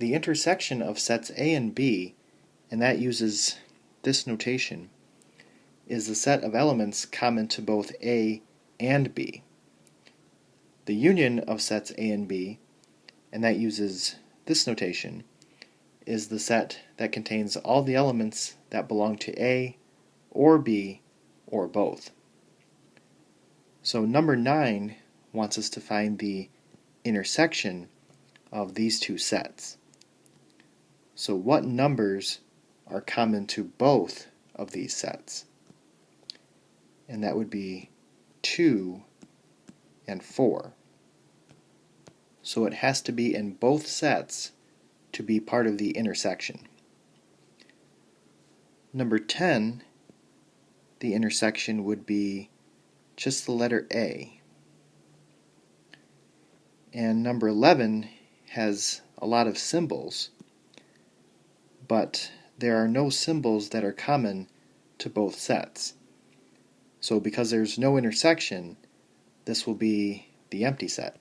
The intersection of sets A and B, and that uses this notation, is the set of elements common to both A and B. The union of sets A and B, and that uses this notation, is the set that contains all the elements that belong to A or B or both. So number 9 wants us to find the intersection of these two sets. So what numbers are common to both of these sets? And that would be 2 and 4. So it has to be in both sets to be part of the intersection. Number 10, the intersection would be just the letter A. And number 11 has a lot of symbols, but there are no symbols that are common to both sets. So because there's no intersection, this will be the empty set.